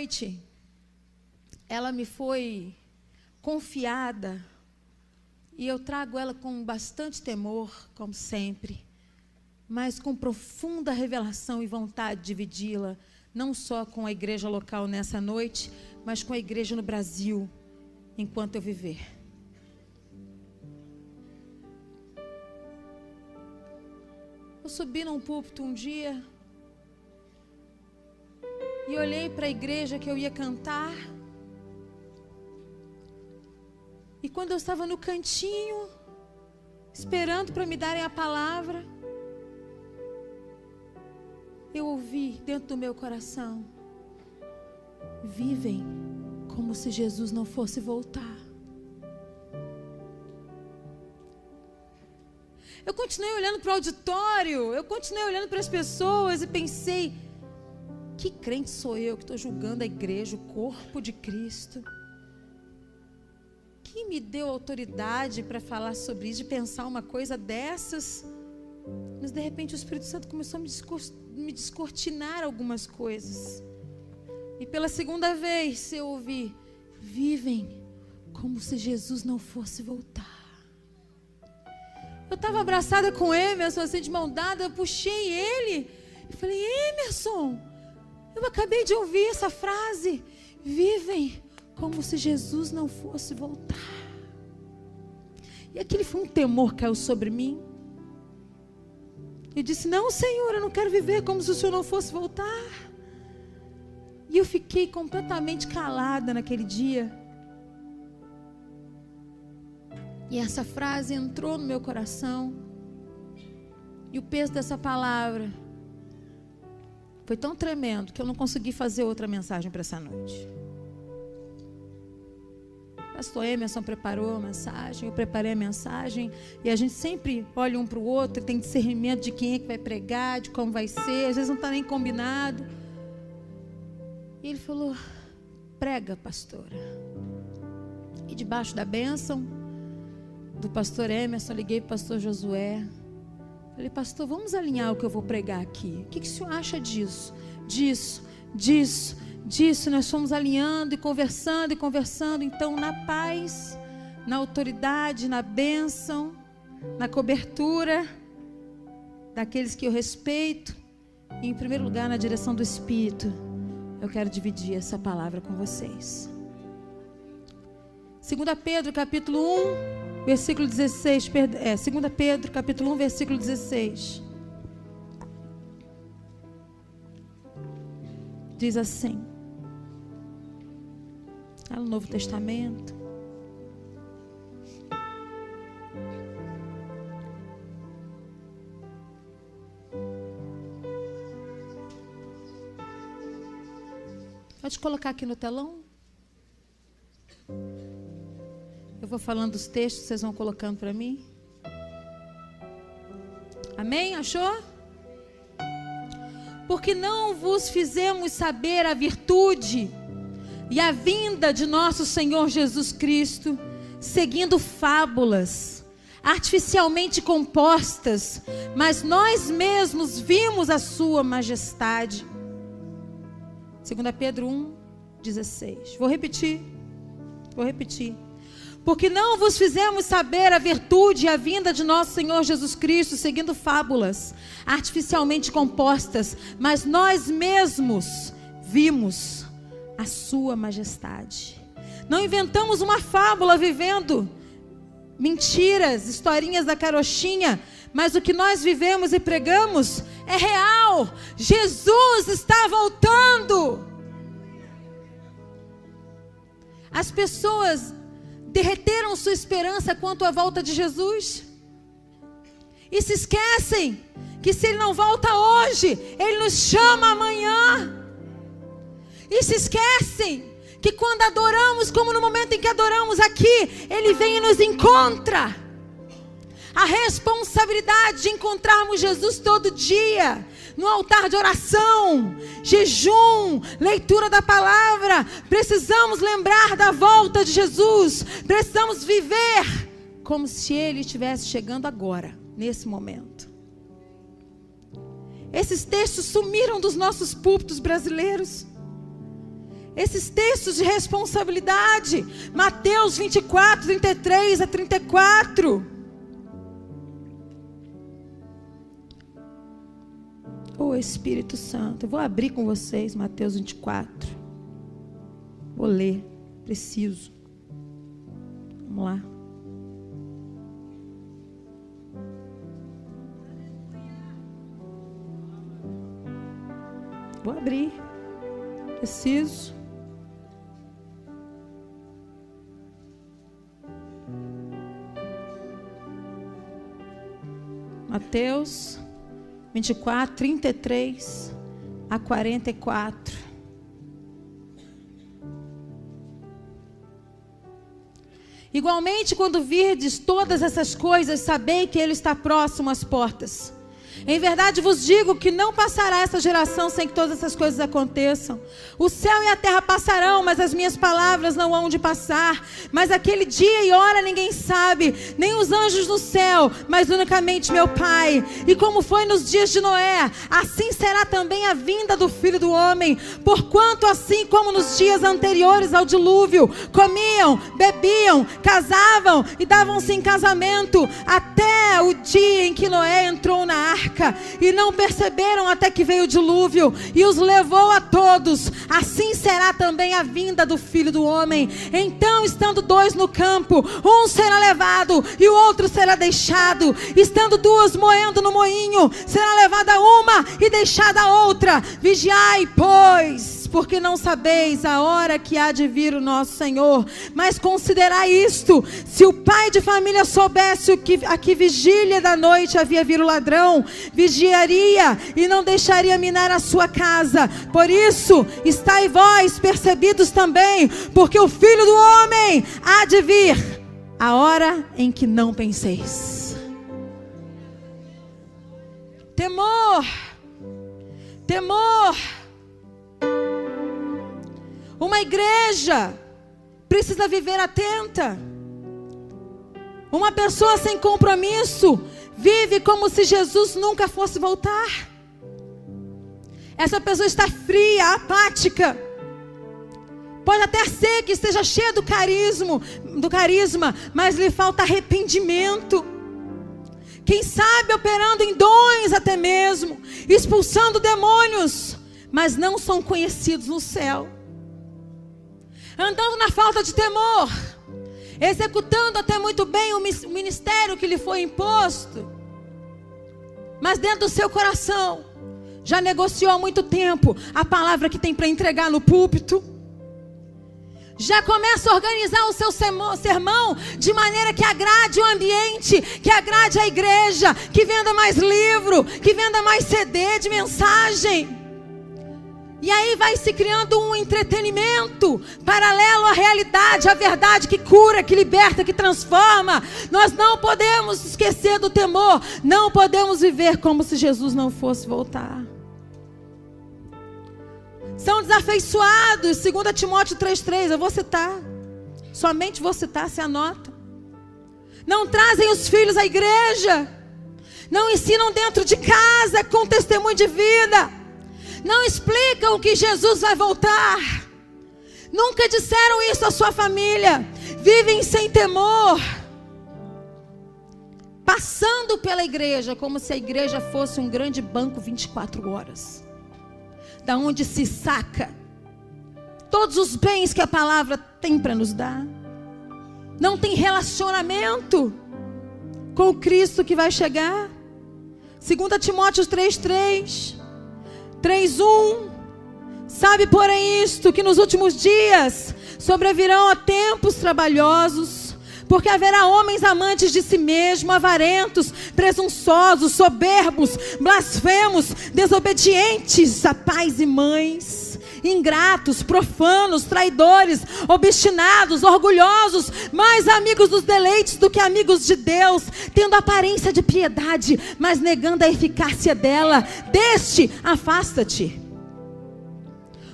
noite, ela me foi confiada, e eu trago ela com bastante temor, como sempre, mas com profunda revelação e vontade de dividi-la, não só com a igreja local nessa noite, mas com a igreja no Brasil, enquanto eu viver. Eu subi num púlpito um dia e olhei para a igreja que eu ia cantar. E quando eu estava no cantinho, esperando para me darem a palavra, eu ouvi dentro do meu coração: vivem como se Jesus não fosse voltar. Eu continuei olhando para o auditório, eu continuei olhando para as pessoas e pensei: que crente sou eu que estou julgando a igreja, o corpo de Cristo? Quem me deu autoridade para falar sobre isso, de pensar uma coisa dessas? Mas de repente o Espírito Santo começou a me descortinar algumas coisas. E pela segunda vez eu ouvi: vivem como se Jesus não fosse voltar. Eu estava abraçada com Emerson, assim, de mão dada, eu puxei ele e falei: Emerson, eu acabei de ouvir essa frase, vivem como se Jesus não fosse voltar. E aquele foi um temor que caiu sobre mim. Eu disse: não, Senhor, eu não quero viver como se o Senhor não fosse voltar. E eu fiquei completamente calada naquele dia. E essa frase entrou no meu coração. E o peso dessa palavra foi tão tremendo que eu não consegui fazer outra mensagem para essa noite. O pastor Emerson preparou a mensagem, eu preparei a mensagem, e a gente sempre olha um para o outro e tem discernimento de quem é que vai pregar, de como vai ser, às vezes não está nem combinado. E ele falou: prega, pastora. E debaixo da bênção do pastor Emerson, eu liguei para o pastor Josué. Falei: pastor, vamos alinhar o que eu vou pregar aqui. O que o senhor acha disso? Disso. Nós fomos alinhando e conversando. Então, na paz, na autoridade, na bênção, na cobertura daqueles que eu respeito, e em primeiro lugar, na direção do Espírito, eu quero dividir essa palavra com vocês. 2 Pedro capítulo 1, versículo 16, 2 Pedro capítulo 1, versículo 16. Diz assim, está no Novo Testamento. Pode colocar aqui no telão? Eu vou falando os textos, vocês vão colocando para mim. Amém? Achou? Porque não vos fizemos saber a virtude e a vinda de nosso Senhor Jesus Cristo, seguindo fábulas artificialmente compostas, mas nós mesmos vimos a sua majestade. 2 Pedro 1, 16. Vou repetir. Porque não vos fizemos saber a virtude e a vinda de nosso Senhor Jesus Cristo, seguindo fábulas artificialmente compostas, mas nós mesmos vimos a sua majestade. Não inventamos uma fábula vivendo mentiras, historinhas da carochinha, mas o que nós vivemos e pregamos é real. Jesus está voltando. As pessoas derreteram sua esperança quanto à volta de Jesus e se esquecem que se Ele não volta hoje, Ele nos chama amanhã. E se esquecem que quando adoramos, como no momento em que adoramos aqui, Ele vem e nos encontra. A responsabilidade de encontrarmos Jesus todo dia, no altar de oração, jejum, leitura da palavra. Precisamos lembrar da volta de Jesus. Precisamos viver como se Ele estivesse chegando agora, nesse momento. Esses textos sumiram dos nossos púlpitos brasileiros. esses textos de responsabilidade. Mateus 24, 33 a 34. Ô Espírito Santo, eu vou abrir com vocês Mateus 24. Vou ler, preciso. Vamos lá. Vou abrir. Preciso. Mateus 24, 33 a 44. Igualmente, quando virdes todas essas coisas, sabei que Ele está próximo às portas. Em verdade vos digo que não passará essa geração sem que todas essas coisas aconteçam. O céu e a terra passarão, mas as minhas palavras não hão de passar. Mas aquele dia e hora ninguém sabe, nem os anjos no céu, mas unicamente meu Pai. E como foi nos dias de Noé, assim será também a vinda do Filho do Homem. Porquanto assim como nos dias anteriores ao dilúvio, comiam, bebiam, casavam e davam-se em casamento, até o dia em que Noé entrou na arca, e não perceberam até que veio o dilúvio e os levou a todos. Assim será também a vinda do Filho do Homem. Então, estando dois no campo, um será levado e o outro será deixado. Estando duas moendo no moinho, será levada uma e deixada a outra. Vigiai, pois, porque não sabeis a hora que há de vir o nosso Senhor. Mas considerai isto: se o pai de família soubesse a que vigília da noite havia vir o ladrão, vigiaria e não deixaria minar a sua casa. Por isso, estai vós percebidos também, porque o Filho do Homem há de vir a hora em que não penseis. Temor, temor. Uma igreja precisa viver atenta. Uma pessoa sem compromisso vive como se Jesus nunca fosse voltar. Essa pessoa está fria, apática. Pode até ser que esteja cheia do carisma, mas lhe falta arrependimento. Quem sabe operando em dons até mesmo, expulsando demônios, mas não são conhecidos no céu. Andando na falta de temor, executando até muito bem o ministério que lhe foi imposto, mas dentro do seu coração já negociou há muito tempo a palavra que tem para entregar no púlpito. Já começa a organizar o seu sermão de maneira que agrade o ambiente, que agrade a igreja, que venda mais livro, que venda mais CD de mensagem. E aí vai se criando um entretenimento paralelo à realidade, à verdade que cura, que liberta, que transforma. Nós não podemos esquecer do temor. Não podemos viver como se Jesus não fosse voltar. São desafeiçoados, 2 Timóteo 3,3, eu vou citar. Somente vou citar, se anota. Não trazem os filhos à igreja. Não ensinam dentro de casa com testemunho de vida. Não explicam que Jesus vai voltar. Nunca disseram isso à sua família. Vivem sem temor, passando pela igreja como se a igreja fosse um grande banco 24 horas, da onde se saca todos os bens que a palavra tem para nos dar. Não tem relacionamento com o Cristo que vai chegar. 2 Timóteo 3,1. Sabe, porém, isto, que nos últimos dias sobrevirão a tempos trabalhosos, porque haverá homens amantes de si mesmo, avarentos, presunçosos, soberbos, blasfemos, desobedientes a pais e mães, ingratos, profanos, traidores, obstinados, orgulhosos, mais amigos dos deleites do que amigos de Deus, tendo aparência de piedade, mas negando a eficácia dela. Deste afasta-te.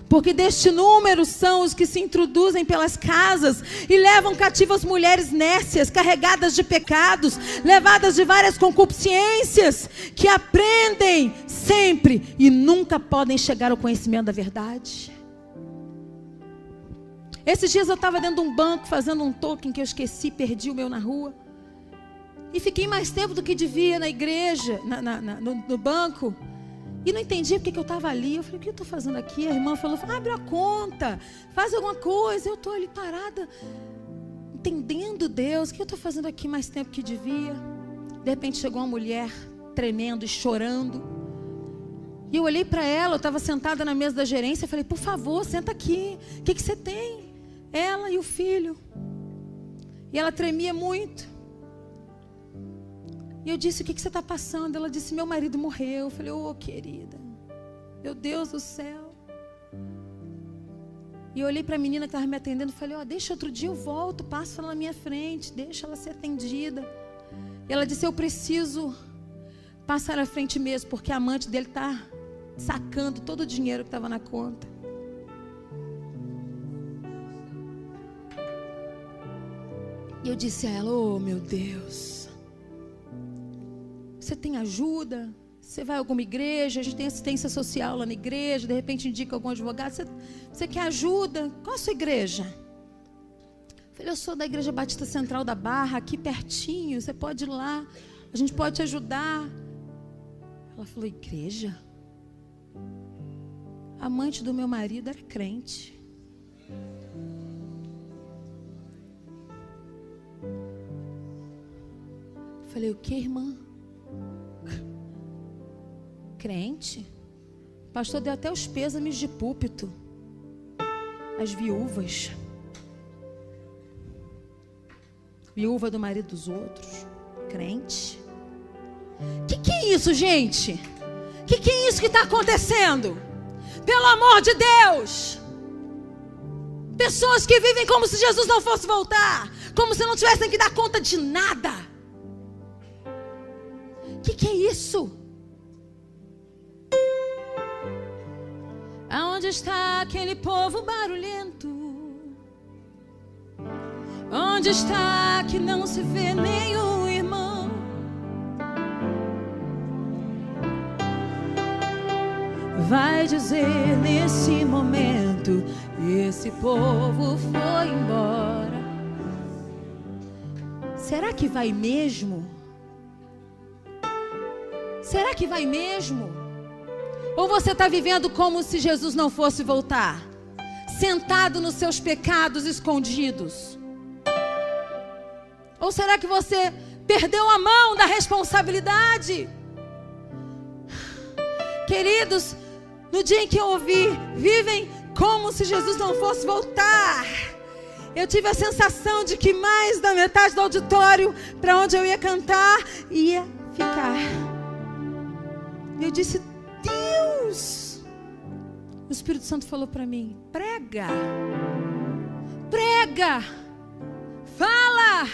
Porque deste número são os que se introduzem pelas casas e levam cativas mulheres nécias, carregadas de pecados, levadas de várias concupiscências, que aprendem sempre e nunca podem chegar ao conhecimento da verdade. Esses dias eu estava dentro de um banco fazendo um token que eu esqueci, perdi o meu na rua. E fiquei mais tempo do que devia na igreja, no banco. E não entendi porque que eu estava ali. Eu falei, o que eu estou fazendo aqui? A irmã falou, abre a conta, faz alguma coisa. Eu estou ali parada, entendendo Deus. O que eu estou fazendo aqui mais tempo que devia? De repente chegou uma mulher tremendo e chorando. E eu olhei para ela, eu estava sentada na mesa da gerência. Falei, por favor, senta aqui. O que você tem? Ela e o filho. E ela tremia muito. E eu disse, o que você está passando? Ela disse, meu marido morreu. Eu falei, querida, meu Deus do céu. E eu olhei para a menina que estava me atendendo e falei, deixa outro dia eu volto, passo ela na minha frente, deixa ela ser atendida. E ela disse, eu preciso passar à frente mesmo, porque a amante dele está sacando todo o dinheiro que estava na conta. E eu disse a ela, meu Deus, você tem ajuda? Você vai a alguma igreja? A gente tem assistência social lá na igreja, de repente indica algum advogado. Você quer ajuda? Qual a sua igreja? Eu falei, eu sou da Igreja Batista Central da Barra, aqui pertinho, você pode ir lá, a gente pode te ajudar. Ela falou, igreja? A amante do meu marido era crente. Eu falei, o que, irmã? Crente? O pastor deu até os pêsames de púlpito. As viúvas. Viúva do marido dos outros. Crente? Que é isso, gente? Que é isso que está acontecendo? Pelo amor de Deus! Pessoas que vivem como se Jesus não fosse voltar, como se não tivessem que dar conta de nada. Que é isso? Aonde está aquele povo barulhento? Onde está que não se vê nenhum irmão? Vai dizer nesse momento, esse povo foi embora. Será que vai mesmo? Será que vai mesmo? Ou você está vivendo como se Jesus não fosse voltar? Sentado nos seus pecados escondidos? Ou será que você perdeu a mão da responsabilidade? Queridos, no dia em que eu ouvi, vivem como se Jesus não fosse voltar, eu tive a sensação de que mais da metade do auditório, para onde eu ia cantar, ia ficar. Eu disse, Deus! O Espírito Santo falou para mim, prega, fala,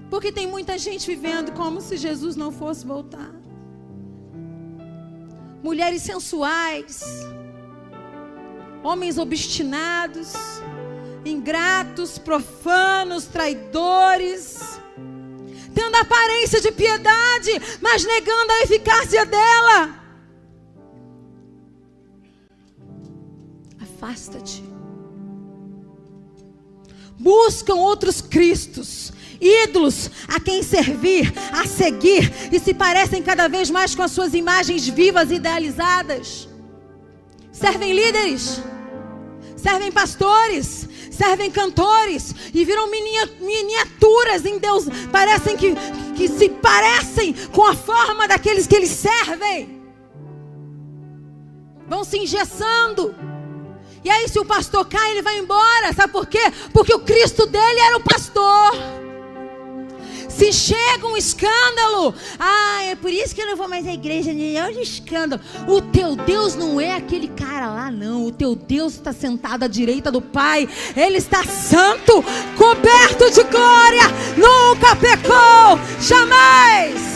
porque tem muita gente vivendo como se Jesus não fosse voltar. Mulheres sensuais, homens obstinados, ingratos, profanos, traidores, tendo aparência de piedade, mas negando a eficácia dela. Afasta-te. Buscam outros cristos, ídolos a quem servir, a seguir, e se parecem cada vez mais com as suas imagens vivas e idealizadas. Servem líderes, servem pastores, servem cantores e viram miniaturas em Deus. Parecem que se parecem com a forma daqueles que eles servem. Vão se engessando. E aí se o pastor cai, ele vai embora. Sabe por quê? Porque o Cristo dele era o pastor. Se chega um escândalo, é por isso que eu não vou mais à igreja. Olha o escândalo. O teu Deus não é aquele cara lá, não. O teu Deus está sentado à direita do Pai. Ele está santo, coberto de glória, nunca pecou, jamais.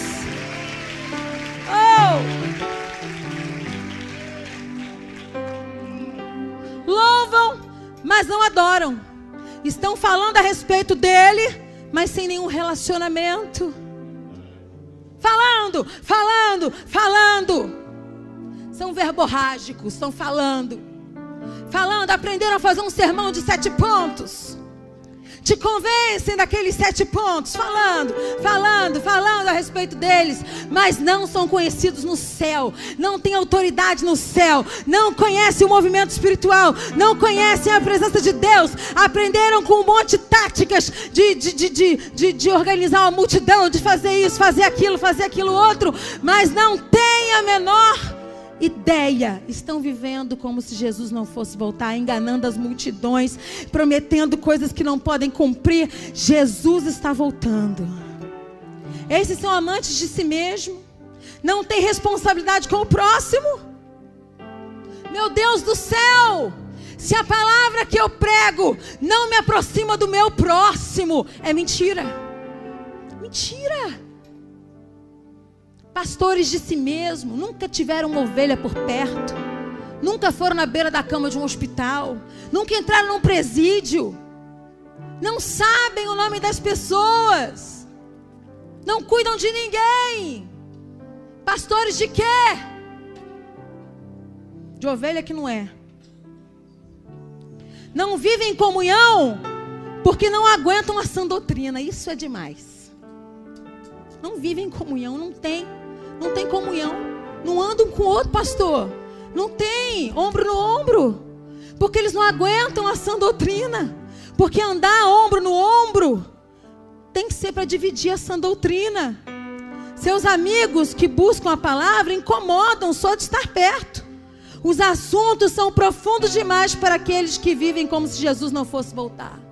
Louvam, mas não adoram. Estão falando a respeito dele, mas sem nenhum relacionamento. Falando. São verborrágicos, estão falando. falando, aprenderam a fazer um sermão de 7 pontos. Te convencem daqueles 7 pontos, falando a respeito deles, mas não são conhecidos no céu, não têm autoridade no céu, não conhecem o movimento espiritual, não conhecem a presença de Deus, aprenderam com um monte de táticas de organizar uma multidão, de fazer isso, fazer aquilo outro, mas não têm a menor ideia, estão vivendo como se Jesus não fosse voltar, enganando as multidões, prometendo coisas que não podem cumprir. Jesus está voltando. Esses são amantes de si mesmo, não têm responsabilidade com o próximo. Meu Deus do céu, se a palavra que eu prego não me aproxima do meu próximo, é mentira. Mentira. Pastores de si mesmo, nunca tiveram uma ovelha por perto, nunca foram na beira da cama de um hospital, nunca entraram num presídio, não sabem o nome das pessoas, não cuidam de ninguém. Pastores de quê? De ovelha que não é. Não vivem em comunhão porque não aguentam a sã doutrina. Isso é demais. Não vivem em comunhão, não tem comunhão, não andam com outro pastor, não tem ombro no ombro, porque eles não aguentam a sã doutrina, porque andar ombro no ombro tem que ser para dividir a sã doutrina. Seus amigos que buscam a palavra incomodam só de estar perto. Os assuntos são profundos demais para aqueles que vivem como se Jesus não fosse voltar.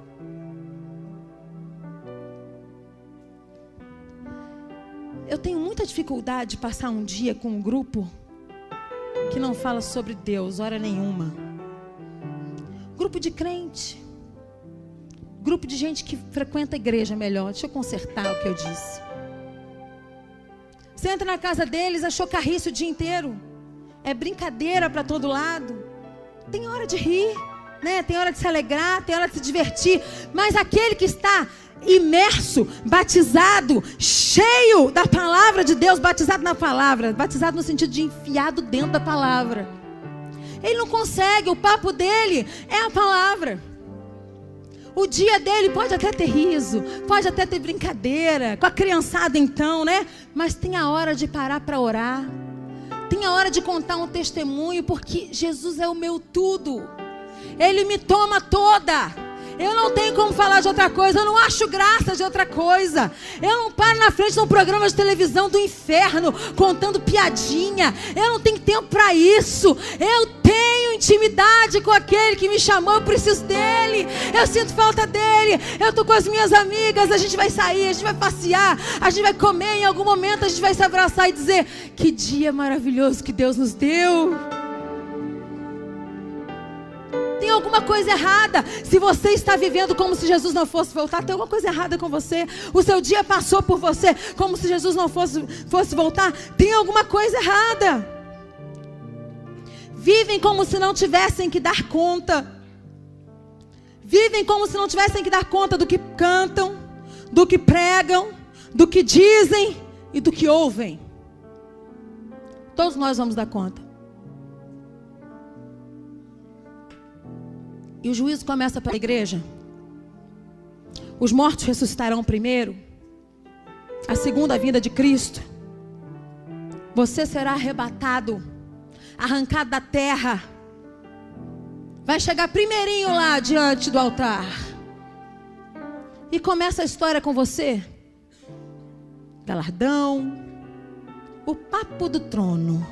Eu tenho muita dificuldade de passar um dia com um grupo que não fala sobre Deus, hora nenhuma. Grupo de crente. Grupo de gente que frequenta a igreja melhor. Deixa eu consertar o que eu disse. Você entra na casa deles, achou carriço o dia inteiro. É brincadeira para todo lado. Tem hora de rir, né? Tem hora de se alegrar, tem hora de se divertir. Mas aquele que está imerso, batizado, cheio da palavra de Deus, batizado na palavra, batizado no sentido de enfiado dentro da palavra, ele não consegue, o papo dele é a palavra. O dia dele pode até ter riso, pode até ter brincadeira com a criançada então, né? Mas tem a hora de parar para orar, tem a hora de contar um testemunho, porque Jesus é o meu tudo, Ele me toma toda. Eu não tenho como falar de outra coisa, eu não acho graça de outra coisa. Eu não paro na frente de um programa de televisão do inferno contando piadinha. Eu não tenho tempo para isso. Eu tenho intimidade com aquele que me chamou, eu preciso dele. Eu sinto falta dele. Eu estou com as minhas amigas, a gente vai sair, a gente vai passear, a gente vai comer, em algum momento a gente vai se abraçar e dizer: que dia maravilhoso que Deus nos deu. Tem alguma coisa errada. Se você está vivendo como se Jesus não fosse voltar, tem alguma coisa errada com você. O seu dia passou por você como se Jesus não fosse voltar. Tem alguma coisa errada. Vivem como se não tivessem que dar conta. Vivem como se não tivessem que dar conta do que cantam, do que pregam, do que dizem e do que ouvem. Todos nós vamos dar conta. E o juízo começa para a igreja. Os mortos ressuscitarão primeiro. A segunda vinda de Cristo. Você será arrebatado, arrancado da terra. Vai chegar primeirinho lá diante do altar. E começa a história com você. Galardão. O papo do trono.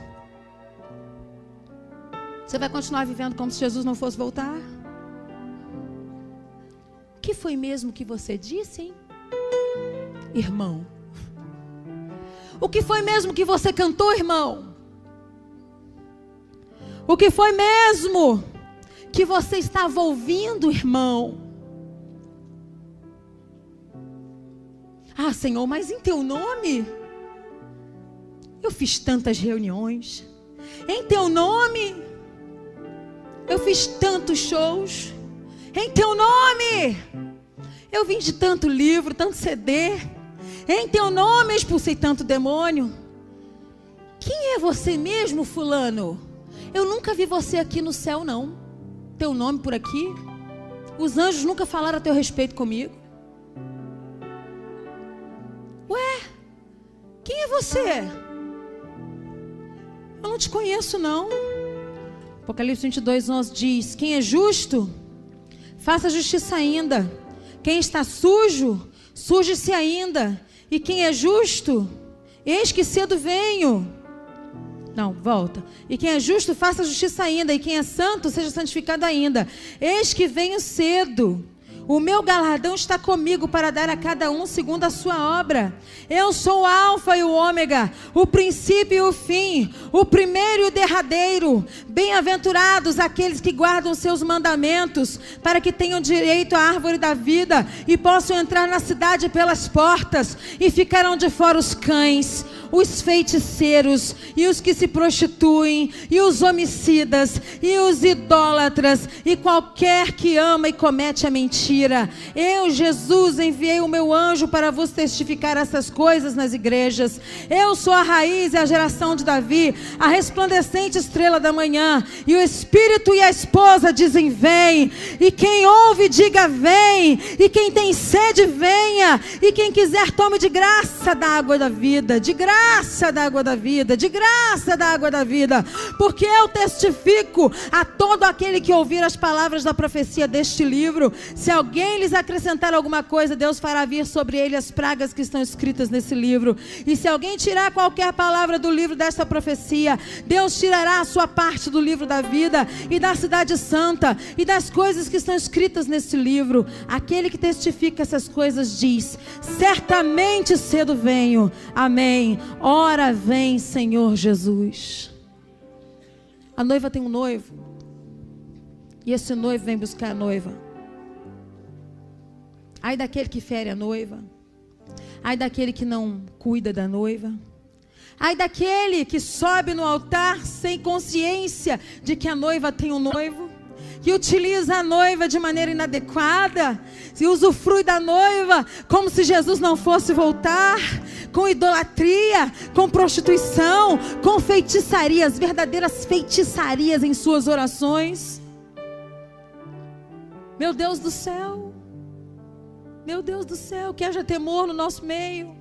Você vai continuar vivendo como se Jesus não fosse voltar? O que foi mesmo que você disse, hein? Irmão. O que foi mesmo que você cantou, irmão? O que foi mesmo que você estava ouvindo, irmão? Ah, Senhor, mas em teu nome? Eu fiz tantas reuniões. Em teu nome? Eu fiz tantos shows. Em teu nome, eu vendi tanto livro, tanto CD. Em teu nome eu expulsei tanto demônio. Quem é você mesmo, fulano? Eu nunca vi você aqui no céu, não. teu nome por aqui? Os anjos nunca falaram a teu respeito comigo? Ué, quem é você? Eu não te conheço não. Apocalipse 22:11 diz: quem é justo, faça justiça ainda. Quem está sujo, suje-se ainda. E quem é justo, eis que cedo venho. Não, volta. E quem é justo, faça justiça ainda. E quem é santo, seja santificado ainda. Eis que venho cedo. O meu galardão está comigo para dar a cada um segundo a sua obra. Eu sou o Alfa e o Ômega, o princípio e o fim, o primeiro e o derradeiro. Bem-aventurados aqueles que guardam seus mandamentos, para que tenham direito à árvore da vida e possam entrar na cidade pelas portas. E ficarão de fora os cães, os feiticeiros e os que se prostituem, e os homicidas, e os idólatras, e qualquer que ama e comete a mentira. Eu, Jesus, enviei o meu anjo para vos testificar essas coisas nas igrejas. Eu sou a raiz e a geração de Davi, a resplandecente estrela da manhã. E o Espírito e a esposa dizem: vem. E quem ouve, diga: vem. E quem tem sede, venha. E quem quiser, tome de graça da água da vida. De graça da água da vida. De graça da água da vida. Porque eu testifico a todo aquele que ouvir as palavras da profecia deste livro. Se alguém lhes acrescentar alguma coisa, Deus fará vir sobre ele as pragas que estão escritas nesse livro. E se alguém tirar qualquer palavra do livro desta profecia, Deus tirará a sua parte do livro da vida e da cidade santa e das coisas que estão escritas nesse livro. Aquele que testifica essas coisas diz: certamente cedo venho. Amém. Ora vem, Senhor Jesus. A noiva tem um noivo, e esse noivo vem buscar a noiva. Ai daquele que fere a noiva. Ai daquele que não cuida da noiva. Ai daquele que sobe no altar sem consciência de que a noiva tem um noivo, que utiliza a noiva de maneira inadequada, e usufrui da noiva como se Jesus não fosse voltar, com idolatria, com prostituição, com feitiçarias, verdadeiras feitiçarias em suas orações. Meu Deus do céu. Meu Deus do céu, que haja temor no nosso meio,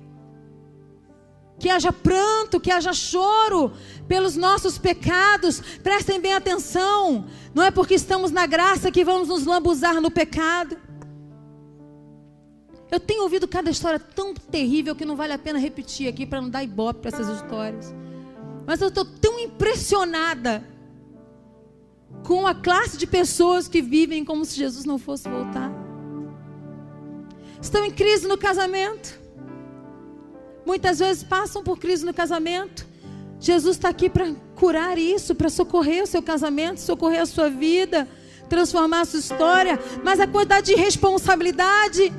que haja pranto, que haja choro pelos nossos pecados. Prestem bem atenção, não é porque estamos na graça que vamos nos lambuzar no pecado. Eu tenho ouvido cada história tão terrível que não vale a pena repetir aqui para não dar ibope para essas histórias. Mas eu estou tão impressionada com a classe de pessoas que vivem como se Jesus não fosse voltar. Estão em crise no casamento. Muitas vezes passam por crise no casamento. Jesus está aqui para curar isso, para socorrer o seu casamento, socorrer a sua vida, transformar a sua história. Mas a quantidade de responsabilidade,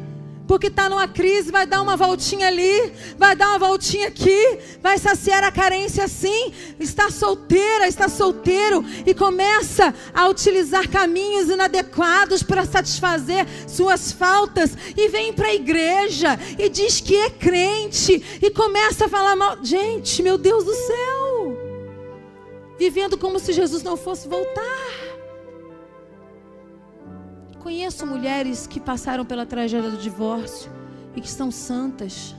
porque está numa crise, vai dar uma voltinha ali, vai dar uma voltinha aqui, vai saciar a carência assim. Está solteira, está solteiro e começa a utilizar caminhos inadequados para satisfazer suas faltas, e vem para a igreja e diz que é crente e começa a falar mal. Gente, meu Deus do céu, vivendo como se Jesus não fosse voltar. Conheço mulheres que passaram pela tragédia do divórcio e que são santas,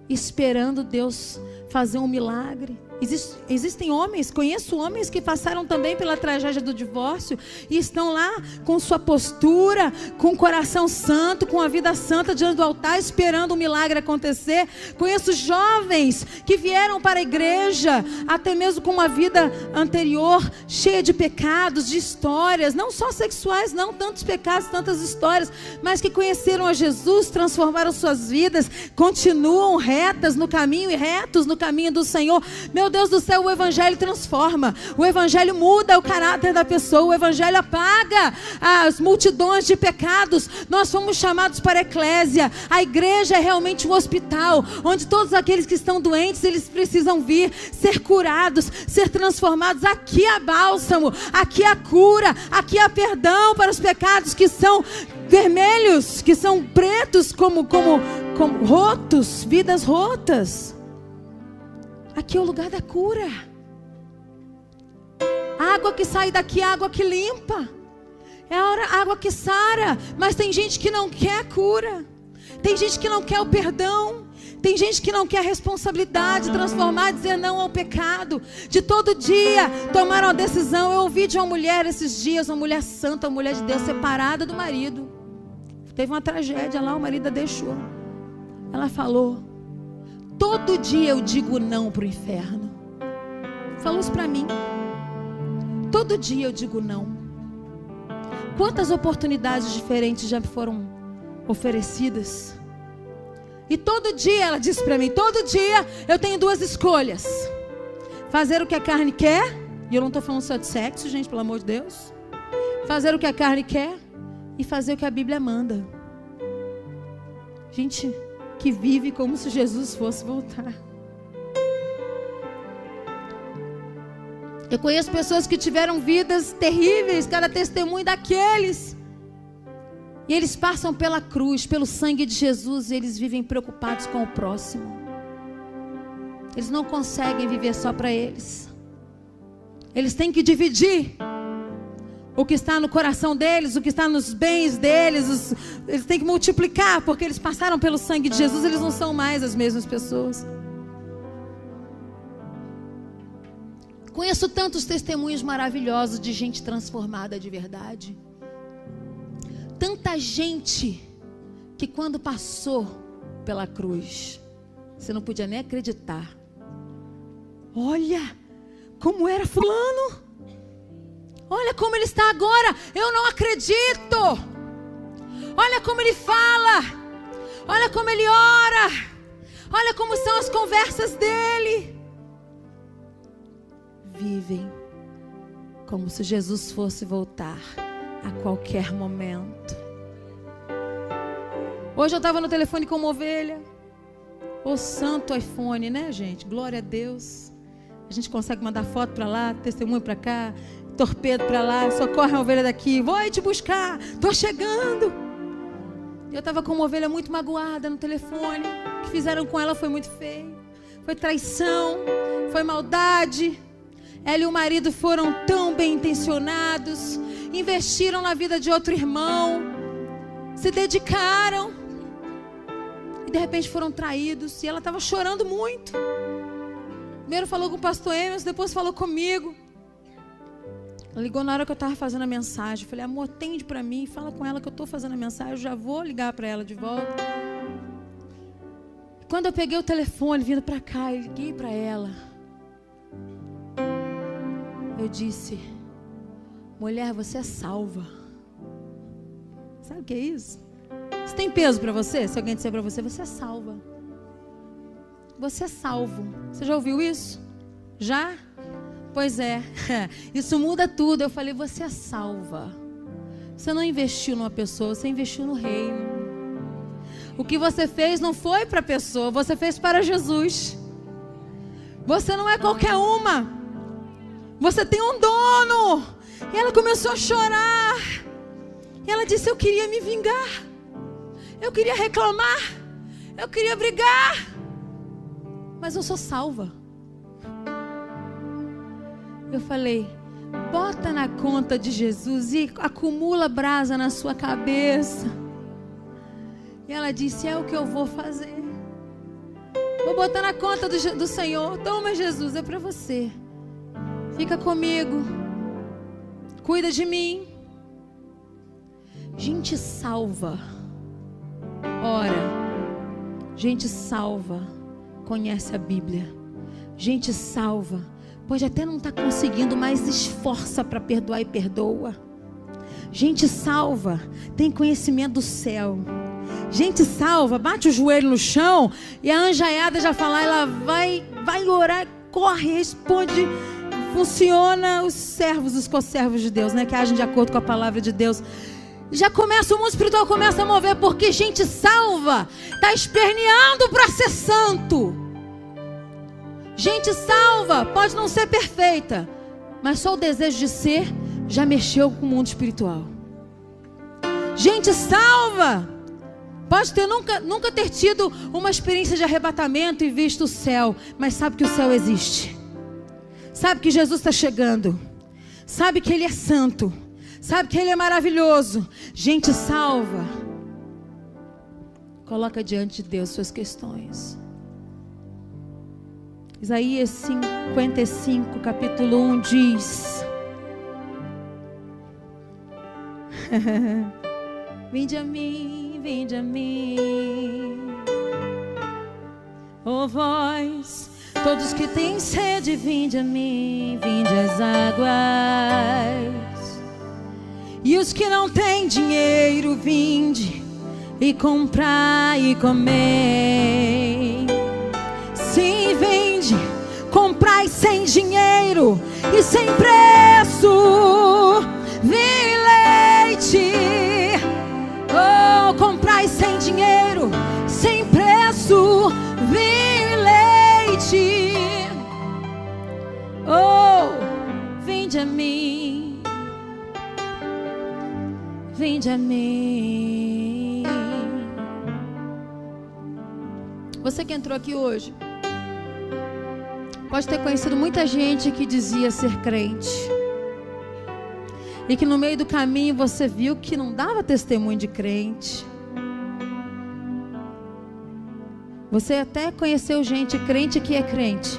esperando Deus fazer um milagre. Existem homens, conheço homens que passaram também pela tragédia do divórcio e estão lá com sua postura, com o coração santo, com a vida santa diante do altar, esperando um milagre acontecer. Conheço jovens que vieram para a igreja, até mesmo com uma vida anterior cheia de pecados, de histórias, não só sexuais, não, tantos pecados, tantas histórias, mas que conheceram a Jesus, transformaram suas vidas, continuam retas no caminho e retos no caminho do Senhor. Meu Deus do céu, o evangelho transforma, o evangelho muda o caráter da pessoa, o evangelho apaga as multidões de pecados. Nós fomos chamados para a eclésia. A igreja é realmente um hospital, onde todos aqueles que estão doentes, eles precisam vir, ser curados, ser transformados. Aqui há bálsamo, aqui há cura, aqui há perdão para os pecados que são vermelhos, que são pretos como rotos, vidas rotas. Aqui é o lugar da cura. A água que sai daqui é água que limpa. É a água que sara. Mas tem gente que não quer a cura. Tem gente que não quer o perdão. Tem gente que não quer a responsabilidade, transformar, dizer não ao pecado. De todo dia tomar uma decisão. Eu ouvi de uma mulher esses dias, uma mulher santa, uma mulher de Deus, separada do marido. Teve uma tragédia lá, o marido a deixou. Ela falou: todo dia eu digo não para o inferno. Falou isso para mim. Todo dia eu digo não. Quantas oportunidades diferentes já foram oferecidas? E todo dia, ela disse para mim, todo dia eu tenho duas escolhas: fazer o que a carne quer, e eu não estou falando só de sexo, gente, pelo amor de Deus. Fazer o que a carne quer e fazer o que a Bíblia manda. Gente que vive como se Jesus fosse voltar. Eu conheço pessoas que tiveram vidas terríveis, cada testemunho daqueles. E eles passam pela cruz, pelo sangue de Jesus, e eles vivem preocupados com o próximo. Eles não conseguem viver só para eles. Eles têm que dividir o que está no coração deles, o que está nos bens deles. Eles têm que multiplicar, porque eles passaram pelo sangue de Jesus, eles não são mais as mesmas pessoas. Conheço tantos testemunhos maravilhosos de gente transformada de verdade. Tanta gente que quando passou pela cruz, você não podia nem acreditar. Olha como era fulano. Olha como ele está agora. Eu não acredito. Olha como ele fala. Olha como ele ora. Olha como são as conversas dele. Vivem como se Jesus fosse voltar a qualquer momento. Hoje eu estava no telefone com uma ovelha. O santo iPhone, né, gente? Glória a Deus. A gente consegue mandar foto para lá, testemunho para cá, torpedo para lá, socorre a ovelha daqui, vou aí te buscar, estou chegando. Eu estava com uma ovelha muito magoada no telefone. O que fizeram com ela foi muito feio. Foi traição, foi maldade. Ela e o marido foram tão bem intencionados, investiram na vida de outro irmão, se dedicaram, e de repente foram traídos. E ela estava chorando muito. Primeiro falou com o pastor Emerson, depois falou comigo. Ela ligou na hora que eu estava fazendo a mensagem. Eu falei: amor, atende para mim, fala com ela que eu estou fazendo a mensagem, eu já vou ligar para ela de volta. Quando eu peguei o telefone vindo para cá, eu liguei para ela. Eu disse: mulher, você é salva. Sabe o que é isso? Isso tem peso para você? Se alguém disser para você, você é salva. Você é salvo. Você já ouviu isso? Já? Pois é. Isso muda tudo. Eu falei: você é salva. Você não investiu numa pessoa, você investiu no reino. O que você fez não foi para a pessoa, você fez para Jesus. Você não é qualquer uma. Você tem um dono. E ela começou a chorar. E ela disse: eu queria me vingar. Eu queria reclamar. Eu queria brigar. Mas eu sou salva. Eu falei: bota na conta de Jesus e acumula brasa na sua cabeça. E ela disse: é o que eu vou fazer. Vou botar na conta do Senhor. Toma, Jesus, é para você. Fica comigo. Cuida de mim. Gente salva ora. Gente salva conhece a Bíblia. Gente salva pode até não estar conseguindo, mas esforça para perdoar e perdoa. Gente salva tem conhecimento do céu. Gente salva bate o joelho no chão e a anjaiada já fala, ela vai orar, corre, responde. Funciona os servos, os conservos de Deus, né? Que agem de acordo com a palavra de Deus. Já começa, o mundo espiritual começa a mover, porque gente salva está esperneando para ser santo. Gente salva pode não ser perfeita, mas só o desejo de ser já mexeu com o mundo espiritual. Gente salva pode ter nunca ter tido uma experiência de arrebatamento e visto o céu, mas sabe que o céu existe. Sabe que Jesus está chegando. Sabe que Ele é santo. sabe que Ele é maravilhoso. Gente salva, coloca diante de Deus suas questões. Isaías 55, capítulo 1 diz: vinde a mim, ó vós, todos que têm sede, vinde a mim, vinde às águas. E os que não têm dinheiro, vinde e comprai e comei. Sim, vinde, comprai sem dinheiro e sem preço, vinho e leite. Oh, comprai sem dinheiro, sem preço, vinho e leite. Oh, vinde a mim, vinde a mim. Você que entrou aqui hoje pode ter conhecido muita gente que dizia ser crente, e que no meio do caminho você viu que não dava testemunho de crente. Você até conheceu gente crente que é crente,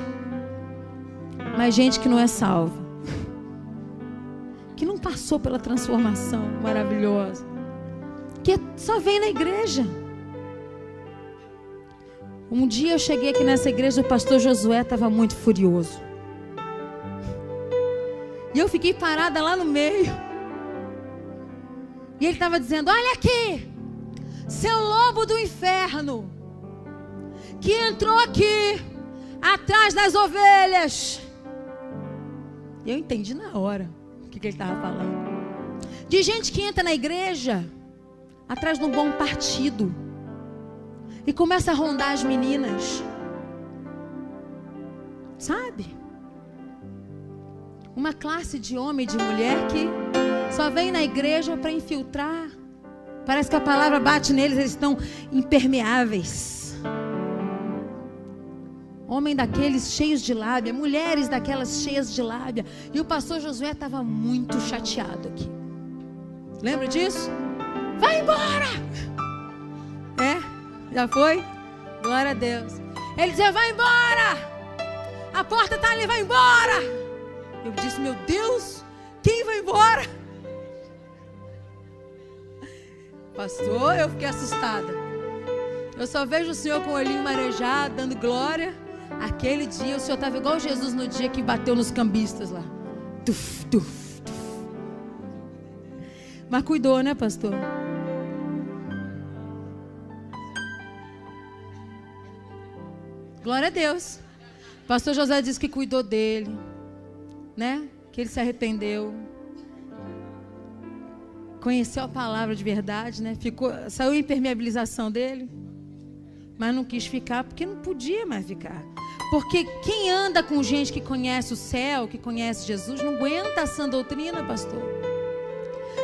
mas gente que não é salva, que não passou pela transformação maravilhosa, que só vem na igreja. Um dia eu cheguei aqui nessa igreja, o pastor Josué estava muito furioso. E eu fiquei parada lá no meio. E ele estava dizendo: olha aqui, seu lobo do inferno, que entrou aqui, atrás das ovelhas. E eu entendi na hora o que ele estava falando. De gente que entra na igreja, atrás de um bom partido, e começa a rondar as meninas, sabe? Uma classe de homem e de mulher que só vem na igreja para infiltrar. Parece que a palavra bate neles, eles estão impermeáveis. Homem daqueles cheios de lábia, mulheres daquelas cheias de lábia. E o pastor Josué estava muito chateado aqui. Lembra disso? Vai embora! É? Já foi? Glória a Deus. Ele dizia: vai embora! A porta está ali, vai embora! Eu disse: meu Deus, quem vai embora? Pastor, eu fiquei assustada. Eu só vejo o Senhor com o olhinho marejado, dando glória. Aquele dia o Senhor estava igual Jesus no dia que bateu nos cambistas lá. Tuf, tuf, tuf. Mas cuidou, né, pastor? Glória a Deus. Pastor José disse que cuidou dele, né? Que ele se arrependeu, conheceu a palavra de verdade, né? Saiu a impermeabilização dele, mas não quis ficar porque não podia mais ficar. Porque quem anda com gente que conhece o céu, que conhece Jesus, não aguenta essa doutrina, pastor.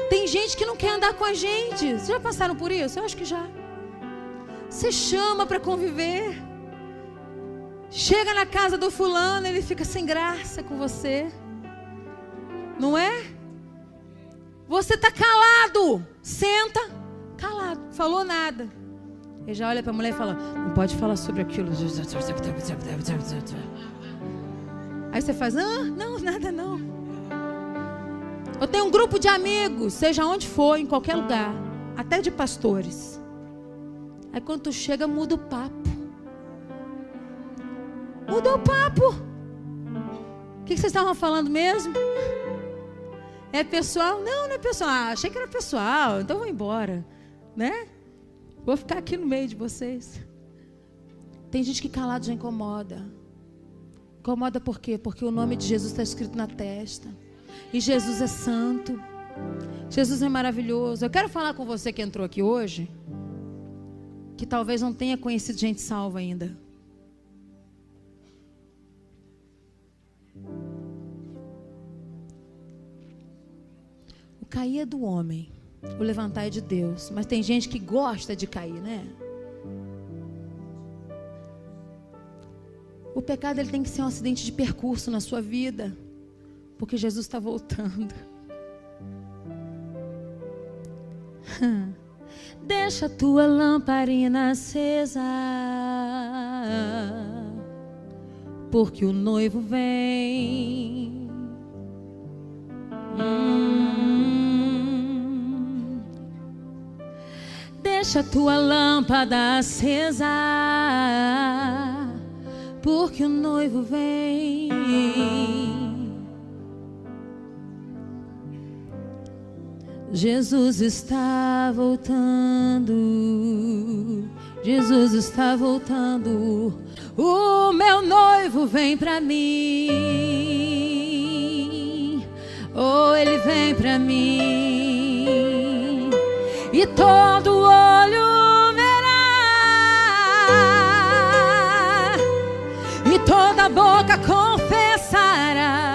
Tem gente que não quer andar com a gente. Vocês já passaram por isso? Eu acho que já. Você chama para conviver. Chega na casa do fulano, ele fica sem graça com você. Não é? Você está calado. Senta, calado. Falou nada. Ele já olha para a mulher e fala: não pode falar sobre aquilo. Aí você faz: não, nada não. Eu tenho um grupo de amigos, seja onde for, em qualquer lugar, até de pastores. Aí quando tu chega, muda o papo. Mudou o papo. O que vocês estavam falando mesmo? É pessoal? Não, não é pessoal. Achei que era pessoal, então vou embora, né? Vou ficar aqui no meio de vocês. Tem gente que calado já incomoda. Incomoda por quê? Porque o nome de Jesus está escrito na testa. E Jesus é santo. Jesus é maravilhoso. Eu quero falar com você que entrou aqui hoje, que talvez não tenha conhecido gente salva ainda. O cair é do homem, o levantar é de Deus. Mas tem gente que gosta de cair, né? O pecado ele tem que ser um acidente de percurso na sua vida, porque Jesus está voltando. Deixa tua lamparina acesa, porque o noivo vem. Deixa tua lâmpada acesa, porque o noivo vem. Jesus está voltando, Jesus está voltando. O meu noivo vem pra mim, oh, ele vem pra mim, e todo olho verá, e toda boca confessará.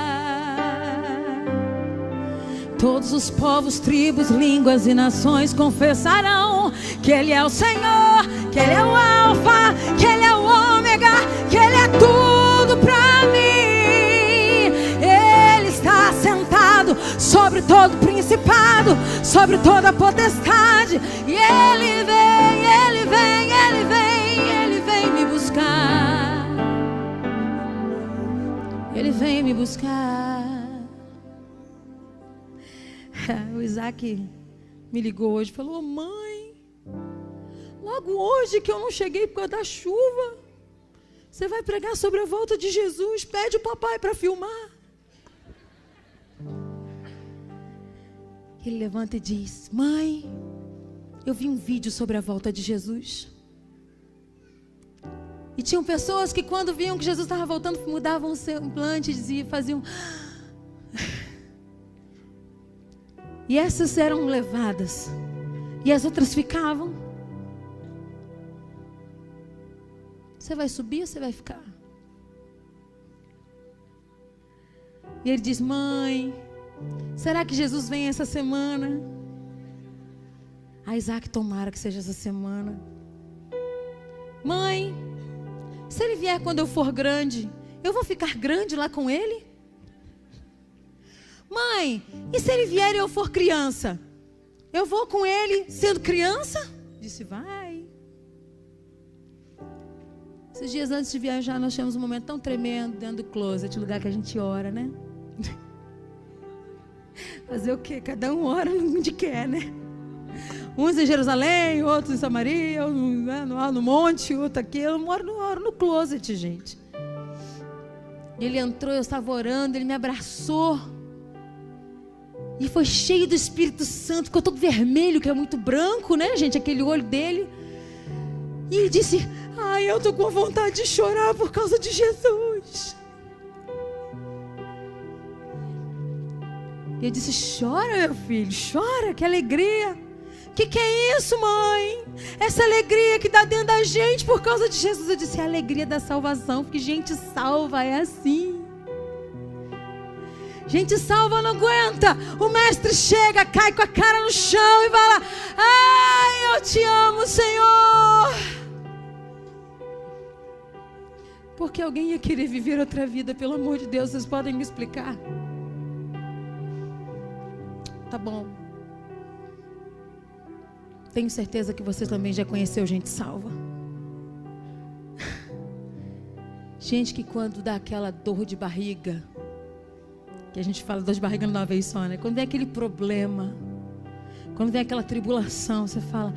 Todos os povos, tribos, línguas e nações confessarão que Ele é o Senhor, que Ele é o Alfa, que Ele é o Ômega, que Ele é tudo pra mim. Ele está sentado sobre todo principado, sobre toda potestade. E Ele vem, Ele vem, Ele vem, Ele vem me buscar. Ele vem me buscar. O Isaac me ligou hoje e falou: oh, mãe, logo hoje que eu não cheguei por causa da chuva, você vai pregar sobre a volta de Jesus, pede o papai para filmar. Ele levanta e diz: mãe, eu vi um vídeo sobre a volta de Jesus, e tinham pessoas que quando viam que Jesus estava voltando, mudavam o semblante e faziam... E essas eram levadas, e as outras ficavam. Você vai subir ou você vai ficar? E ele diz: mãe, será que Jesus vem essa semana? Ah, Isaac, tomara que seja essa semana. Mãe, se ele vier quando eu for grande, eu vou ficar grande lá com ele? Mãe, e se ele vier e eu for criança? Eu vou com ele sendo criança? Disse: vai. Esses dias antes de viajar, nós tivemos um momento tão tremendo dentro do closet, lugar que a gente ora, né? Fazer o quê? Cada um ora onde quer, né? Uns em Jerusalém, outros em Samaria, no monte, outro aqui. Eu oro no closet, gente. Ele entrou, eu estava orando, ele me abraçou. E foi cheio do Espírito Santo, ficou todo vermelho, que é muito branco, né, gente? Aquele olho dele. E ele disse: ai, eu estou com vontade de chorar por causa de Jesus. E eu disse: chora, meu filho, chora, que alegria. Que é isso, mãe? Essa alegria que dá dentro da gente por causa de Jesus. Eu disse: é a alegria da salvação, porque gente salva é assim. Gente salva não aguenta. O mestre chega, cai com a cara no chão e fala: ai, eu te amo, Senhor. Porque alguém ia querer viver outra vida, pelo amor de Deus, vocês podem me explicar? Tá bom. Tenho certeza que você também já conheceu gente salva. Gente que quando dá aquela dor de barriga, que a gente fala dor de barriga numa vez só, né? Quando vem aquele problema, quando vem aquela tribulação, você fala: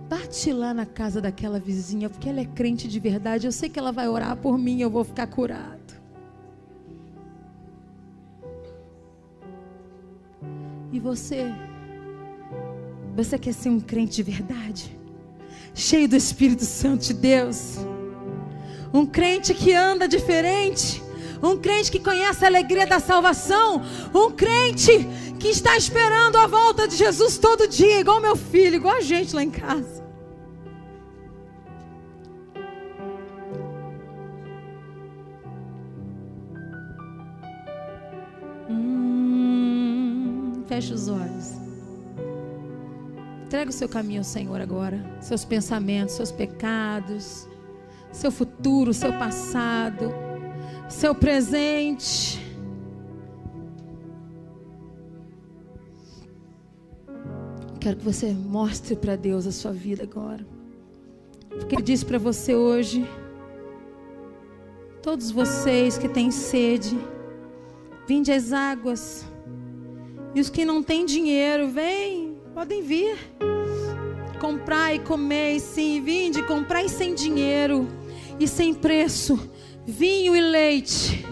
bate lá na casa daquela vizinha, porque ela é crente de verdade, eu sei que ela vai orar por mim, eu vou ficar curado. E você quer ser um crente de verdade? Cheio do Espírito Santo de Deus? Um crente que anda diferente? Um crente que conhece a alegria da salvação? Um crente que está esperando a volta de Jesus todo dia, igual meu filho, igual a gente lá em casa? Feche os olhos. Entrega o seu caminho ao Senhor agora. Seus pensamentos, seus pecados, seu futuro, seu passado, seu presente. Quero que você mostre para Deus a sua vida agora. Porque Ele disse para você hoje: todos vocês que têm sede, vinde às águas. E os que não têm dinheiro, vem, podem vir. Comprai e comei, sim, vinde, comprai sem dinheiro e sem preço, vinho e leite.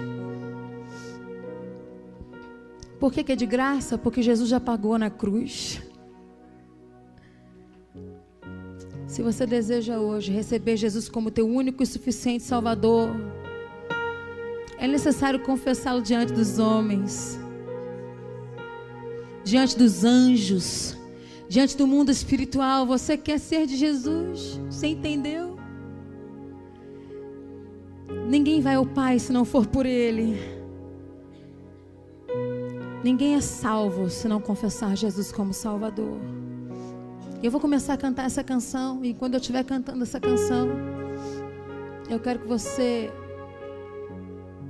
Por que é de graça? Porque Jesus já pagou na cruz. Se você deseja hoje receber Jesus como teu único e suficiente Salvador, é necessário confessá-lo diante dos homens, diante dos anjos, diante do mundo espiritual. Você quer ser de Jesus? Você entendeu? Ninguém vai ao Pai se não for por Ele. Ninguém é salvo se não confessar Jesus como Salvador. Eu vou começar a cantar essa canção, e quando eu estiver cantando essa canção, eu quero que você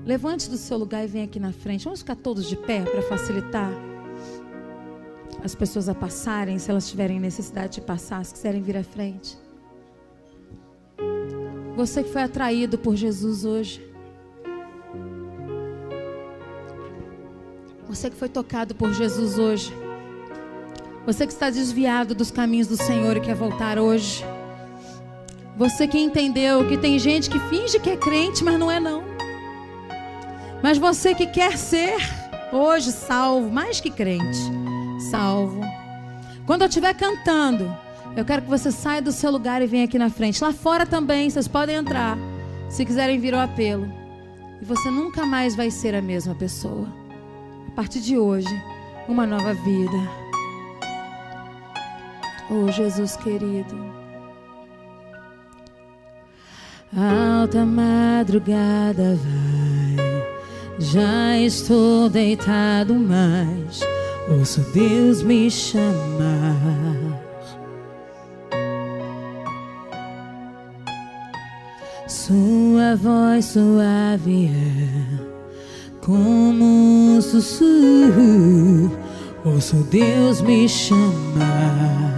levante do seu lugar e venha aqui na frente. Vamos ficar todos de pé para facilitar as pessoas a passarem, se elas tiverem necessidade de passar, se quiserem vir à frente. Você que foi atraído por Jesus hoje, você que foi tocado por Jesus hoje, você que está desviado dos caminhos do Senhor e quer voltar hoje, você que entendeu que tem gente que finge que é crente, mas não é não, mas você que quer ser hoje salvo, mais que crente, salvo. Quando eu estiver cantando, eu quero que você saia do seu lugar e venha aqui na frente. Lá fora também, vocês podem entrar, se quiserem vir ao apelo. E você nunca mais vai ser a mesma pessoa. A partir de hoje, uma nova vida. Oh, Jesus querido. Alta madrugada vai, já estou deitado, mas ouço Deus me chamar. Sua voz suave é como um sussurro, ouço Deus me chamar.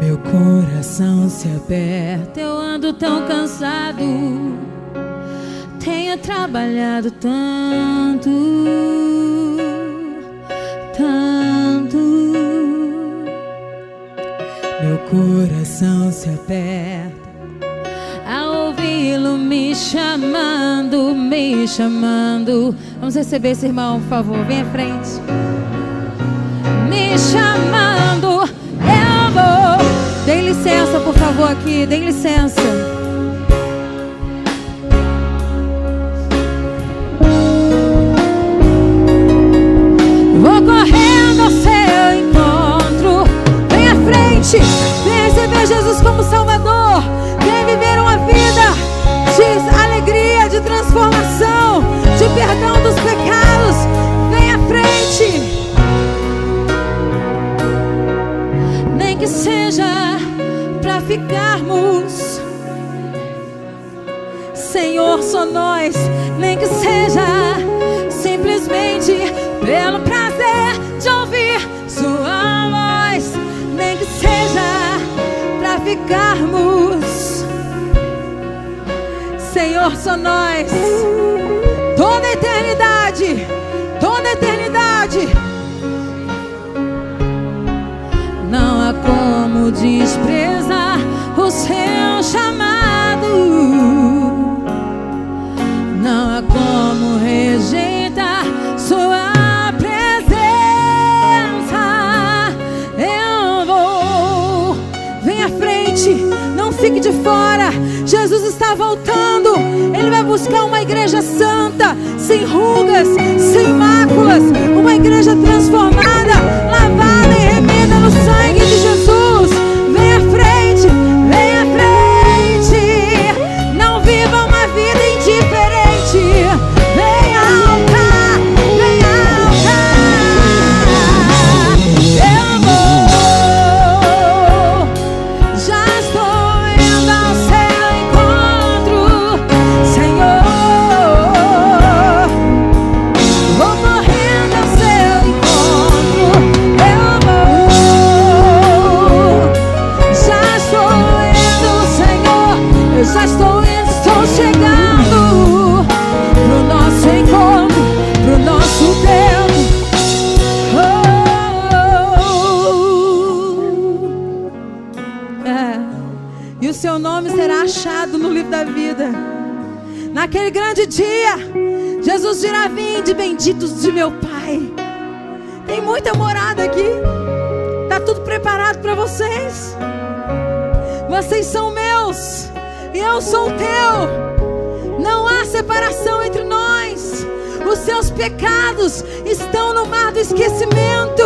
Meu coração se aperta, eu ando tão cansado, tenho trabalhado tanto, tanto. Meu coração se aperta ao ouvi-lo me chamando, me chamando. Vamos receber esse irmão, por favor, vem à frente. Me chamando, eu vou. Dê licença, por favor, aqui, dê licença. Vou correndo ao seu encontro. Vem à frente, vem receber Jesus como Salvador. Vem viver uma vida de alegria, de transformação, de perdão dos pecados. Vem à frente. Nem que seja para ficarmos, Senhor, só nós. Nem que seja simplesmente pelo prazer de ouvir sua voz. Nem que seja para ficarmos, Senhor, só nós. Toda a eternidade, toda a eternidade. Não há como desprezar o seu chamado, não há como rejeitar sua presença. Eu vou. Vem à frente, não fique de fora. Jesus está voltando. Ele vai buscar uma igreja santa, sem rugas, sem máculas, uma igreja transformada, lavada e remida no sangue de Jesus. Vem à frente, vem à frente. Não viva uma vida indiferente. Vem alta, vem alta. Eu vou. Já estou indo ao seu encontro, Senhor. Vou correndo estamos chegando pro nosso encontro, pro nosso tempo. E o seu nome será achado no livro da vida. Naquele grande dia, Jesus dirá: vinde, benditos de meu Pai. Tem muita morada aqui. Está tudo preparado para vocês. Vocês são meus e eu sou teu. Não há separação entre nós. Os seus pecados estão no mar do esquecimento.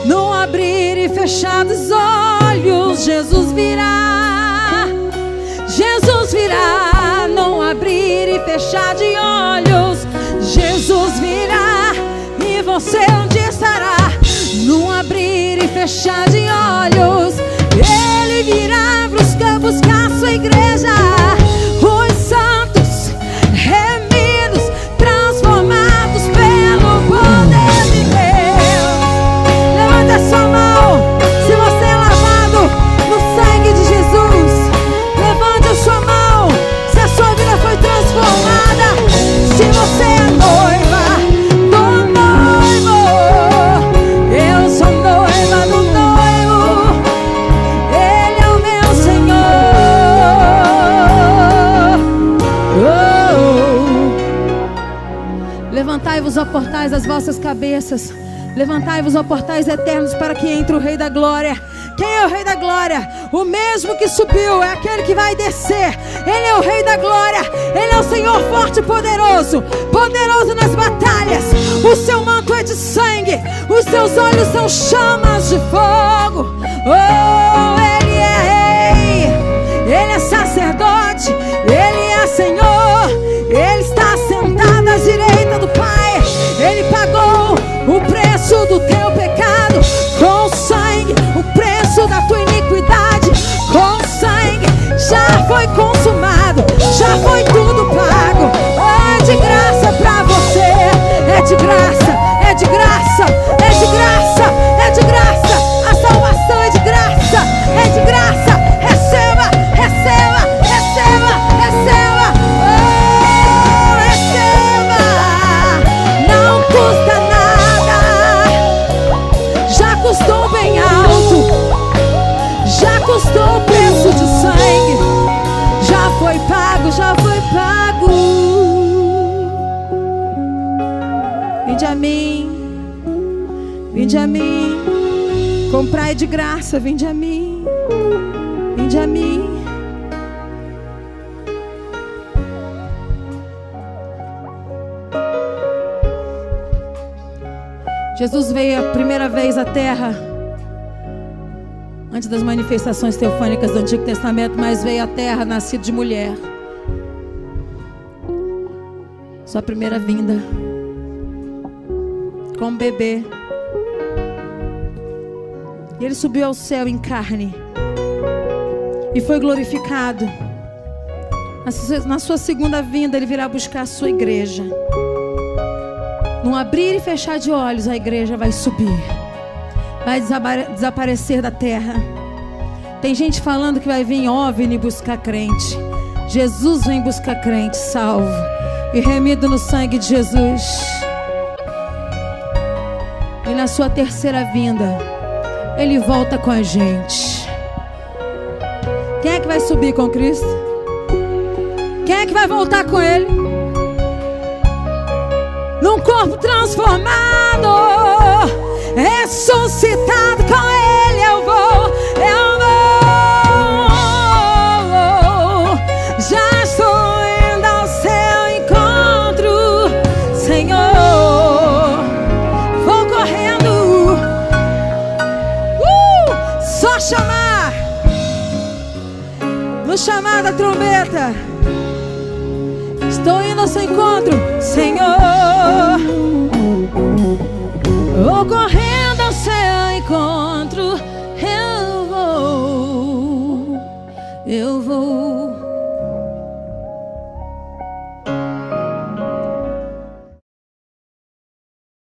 No abrir e fechar dos olhos, Jesus virá. Jesus virá. No abrir e fechar de olhos, Jesus virá. E você onde estará? No abrir e fechar de olhos, Ele virá buscar sua igreja. Os santos remidos, transformados pelo poder de Deus. Levanta a sua mão. Se você é lavado no sangue de Jesus, levante a sua mão. Se a sua vida foi transformada, se você é noiva do noivo, eu sou noiva do noivo. Ele é o meu Senhor. Levantai-vos, ó portais das vossas cabeças. Levantai-vos, ó portais eternos, para que entre o Rei da Glória. Quem é o Rei da Glória? O mesmo que subiu é aquele que vai descer. Ele é o Rei da Glória. Ele é o Senhor forte e poderoso, poderoso nas batalhas. O seu manto é de sangue, os seus olhos são chamas de fogo. Oh, Ele é Rei, Ele é sacerdote, Ele é Senhor. Ele está sentado à direita do Pai. Ele pagou o preço do teu pecado com sangue, o preço da tua iniquidade com sangue. Já foi consumado, já foi tudo pago. É de graça pra você, é de graça, é de graça, é de graça, é de graça. A salvação é de graça, é de graça. Receba, receba, receba, receba. Oh, receba. Não custa nada, já custou bem alto, já custou o preço de sangue, já foi pago, já foi pago. Vinde a mim, vinde a mim, comprai de graça, vinde a mim, vinde a mim. Jesus veio a primeira vez à terra antes das manifestações teofânicas do Antigo Testamento, mas veio à terra nascido de mulher. Sua primeira vinda como bebê. E Ele subiu ao céu em carne e foi glorificado. Na sua segunda vinda, Ele virá buscar a sua igreja. Num abrir e fechar de olhos, a igreja vai subir, vai desaparecer da terra. Tem gente falando que vai vir OVNI buscar crente. Jesus vem buscar crente salvo e remido no sangue de Jesus. E na sua terceira vinda, Ele volta com a gente. Quem é que vai subir com Cristo? Quem é que vai voltar com Ele? Num corpo transformado, ressuscitado com Ele, eu vou. Já estou indo ao seu encontro, Senhor. Vou correndo, só chamar, no chamar da trombeta. Estou indo ao seu encontro, Senhor. Vou correndo ao seu encontro. Eu vou.